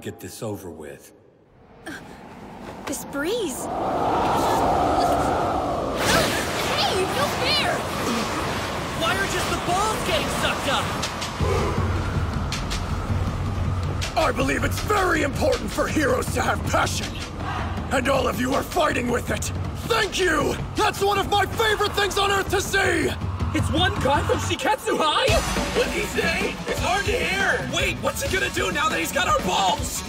get this over with. This breeze... Hey, no fair! Why are just the balls getting sucked up? I believe it's very important for heroes to have passion. And all of you are fighting with it. Thank you! That's one of my favorite things on Earth to see! It's one guy from Shiketsu High? What'd he say? It's hard to hear! Wait, what's he gonna do now that he's got our balls?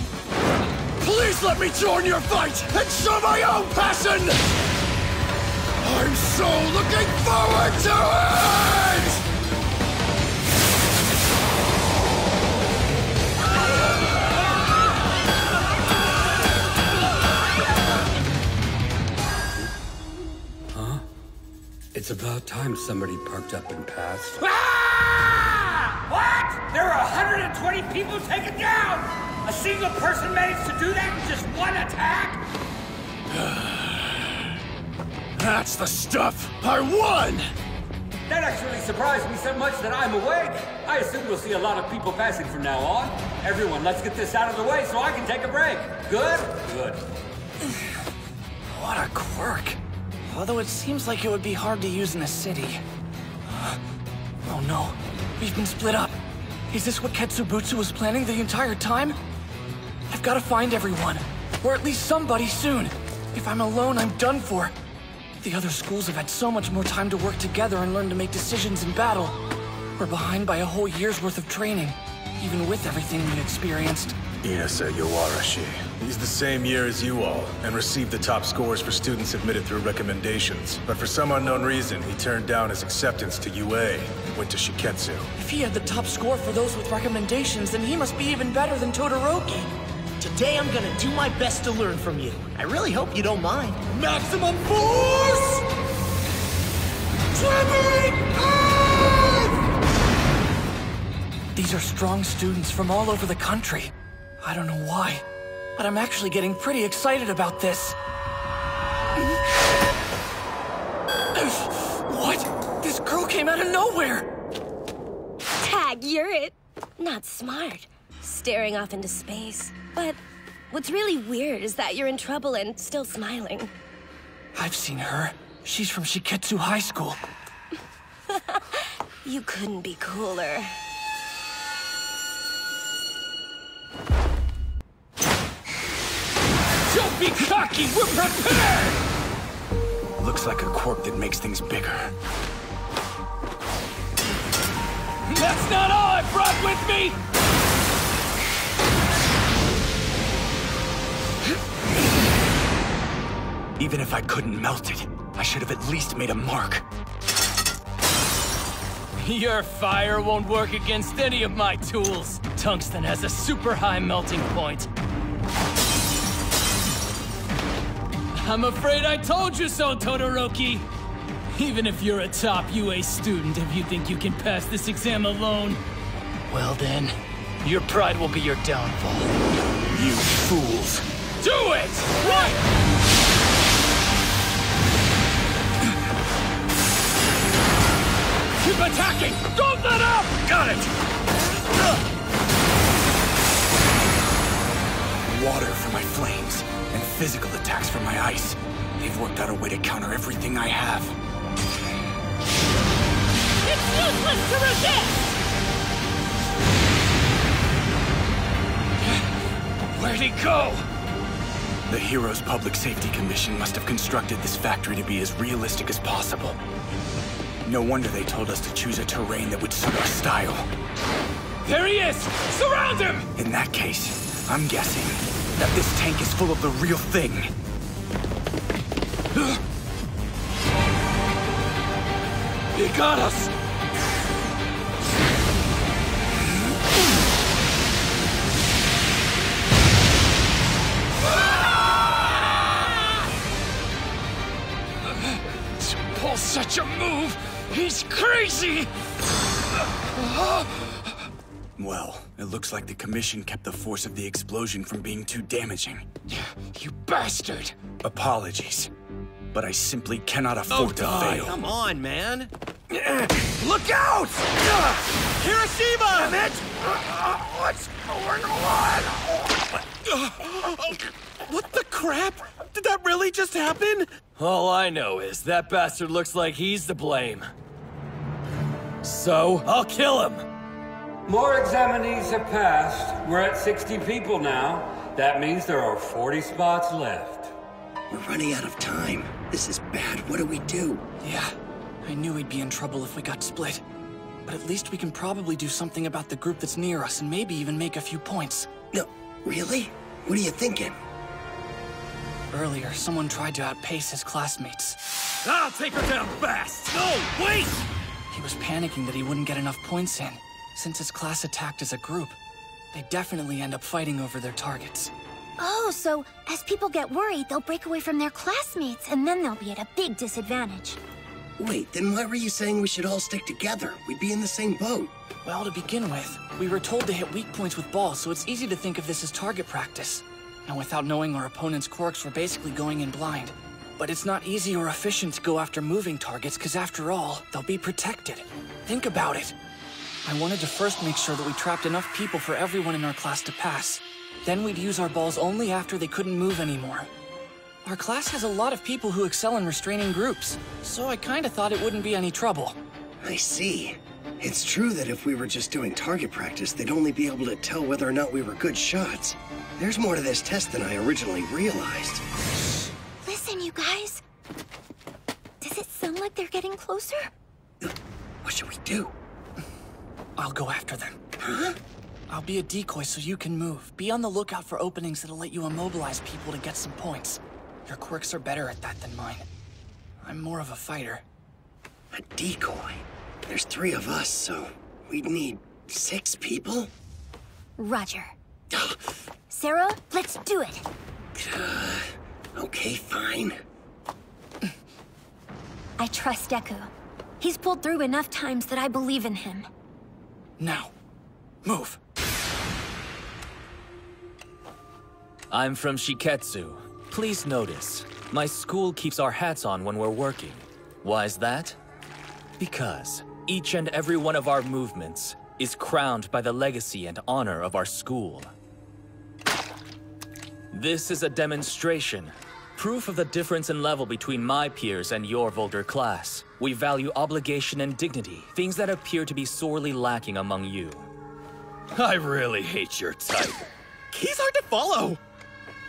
Please let me join your fight and show my own passion! I'm so looking forward to it! It's about time somebody parked up and passed. Ah! What? There are 120 people taken down! A single person managed to do that in just one attack? That's the stuff! I won! That actually surprised me so much that I'm awake. I assume we'll see a lot of people passing from now on. Everyone, let's get this out of the way so I can take a break. Good? Good. What a quirk. Although it seems like it would be hard to use in a city. Oh no, we've been split up. Is this what Ketsubutsu was planning the entire time? I've got to find everyone, or at least somebody soon. If I'm alone, I'm done for. The other schools have had so much more time to work together and learn to make decisions in battle. We're behind by a whole year's worth of training, even with everything we've experienced. Inasa Yowarashi. He's the same year as you all, and received the top scores for students admitted through recommendations. But for some unknown reason, he turned down his acceptance to UA and went to Shiketsu. If he had the top score for those with recommendations, then he must be even better than Todoroki. Today I'm gonna do my best to learn from you. I really hope you don't mind. Maximum force! Trembling earth! These are strong students from all over the country. I don't know why, but I'm actually getting pretty excited about this. What? This girl came out of nowhere! Tag, you're it. Not smart. Staring off into space. But what's really weird is that you're in trouble and still smiling. I've seen her. She's from Shiketsu High School. You couldn't be cooler. Don't be cocky! We're prepared! Looks like a quirk that makes things bigger. That's not all I brought with me! Even if I couldn't melt it, I should have at least made a mark. Your fire won't work against any of my tools. Tungsten has a super high melting point. I'm afraid I told you so, Todoroki. Even if you're a top UA student, if you think you can pass this exam alone, well then, your pride will be your downfall. You fools! Do it! Right! Keep attacking! Don't let up! Got it! Water for my flames, and physical attacks for my ice. They've worked out a way to counter everything I have. It's useless to resist! Where'd he go? The Heroes Public Safety Commission must have constructed this factory to be as realistic as possible. No wonder they told us to choose a terrain that would suit our style. There he is! Surround him! In that case, I'm guessing that this tank is full of the real thing. He got us! To pull such a move, he's crazy! Well, it looks like the Commission kept the force of the explosion from being too damaging. You bastard! Apologies, but I simply cannot afford to fail. Come on, man. Look out! Hiroshima! Damn it! What's going on? What the crap? Did that really just happen? All I know is that bastard looks like he's to blame. So, I'll kill him! More examinees have passed. We're at 60 people now. That means there are 40 spots left. We're running out of time. This is bad. What do we do? Yeah, I knew we'd be in trouble if we got split. But at least we can probably do something about the group that's near us and maybe even make a few points. No, really? What are you thinking? Earlier, someone tried to outpace his classmates. I'll take her down fast! No, wait! He was panicking that he wouldn't get enough points in. Since his class attacked as a group, they definitely end up fighting over their targets. Oh, so as people get worried, they'll break away from their classmates, and then they'll be at a big disadvantage. Wait, then why were you saying we should all stick together? We'd be in the same boat. Well, to begin with, we were told to hit weak points with balls, so it's easy to think of this as target practice. And without knowing our opponent's quirks, we're basically going in blind. But it's not easy or efficient to go after moving targets, because after all, they'll be protected. Think about it. I wanted to first make sure that we trapped enough people for everyone in our class to pass. Then we'd use our balls only after they couldn't move anymore. Our class has a lot of people who excel in restraining groups, so I kinda thought it wouldn't be any trouble. I see. It's true that if we were just doing target practice, they'd only be able to tell whether or not we were good shots. There's more to this test than I originally realized. Listen, you guys. Does it sound like they're getting closer? What should we do? I'll go after them. Huh? I'll be a decoy so you can move. Be on the lookout for openings that'll let you immobilize people to get some points. Your quirks are better at that than mine. I'm more of a fighter. A decoy? There's 3 of us, so we'd need 6 people? Roger. Sarah, let's do it. Okay, fine. I trust Deku. He's pulled through enough times that I believe in him. Now, move. I'm from Shiketsu. Please notice, my school keeps our hats on when we're working. Why is that? Because each and every one of our movements is crowned by the legacy and honor of our school. This is a demonstration, proof of the difference in level between my peers and your vulgar class. We value obligation and dignity, things that appear to be sorely lacking among you. I really hate your type. He's hard to follow.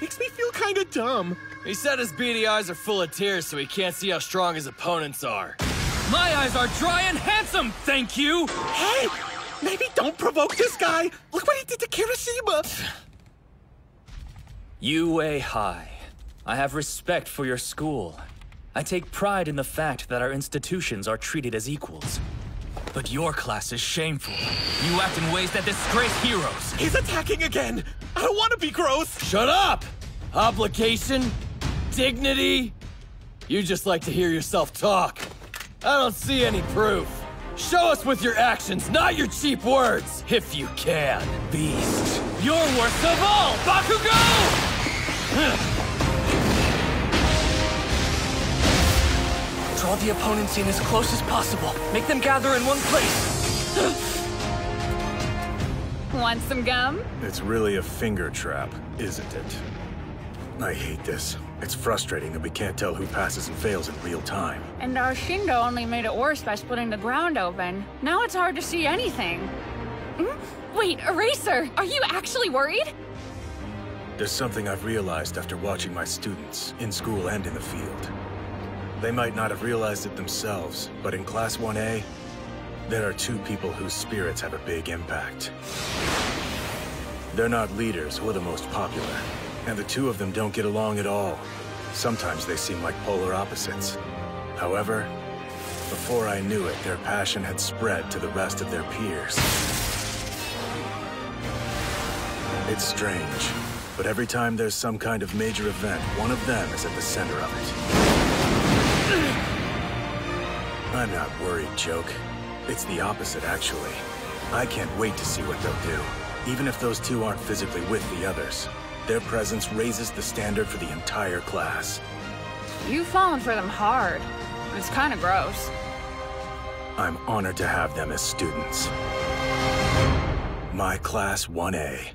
Makes me feel kinda dumb. He said his beady eyes are full of tears so he can't see how strong his opponents are. My eyes are dry and handsome, thank you! Hey! Maybe don't provoke this guy! Look what he did to Kirishima! UA High. I have respect for your school. I take pride in the fact that our institutions are treated as equals. But your class is shameful. You act in ways that disgrace heroes. He's attacking again! I don't want to be gross! Shut up! Obligation? Dignity? You just like to hear yourself talk. I don't see any proof. Show us with your actions, not your cheap words, if you can. Beast. You're worst of all, Bakugo! Draw the opponents in as close as possible. Make them gather in one place. Want some gum? It's really a finger trap, isn't it? I hate this. It's frustrating that we can't tell who passes and fails in real time. And our Shindo only made it worse by splitting the ground open. Now it's hard to see anything. Wait, Eraser, are you actually worried? There's something I've realized after watching my students, in school and in the field. They might not have realized it themselves, but in Class 1A, there are 2 people whose spirits have a big impact. They're not leaders or the most popular, and the 2 of them don't get along at all. Sometimes they seem like polar opposites. However, before I knew it, their passion had spread to the rest of their peers. It's strange, but every time there's some kind of major event, one of them is at the center of it. I'm not worried, Joke. It's the opposite, actually. I can't wait to see what they'll do. Even if those 2 aren't physically with the others, their presence raises the standard for the entire class. You've fallen for them hard. It's kind of gross. I'm honored to have them as students. My Class 1A.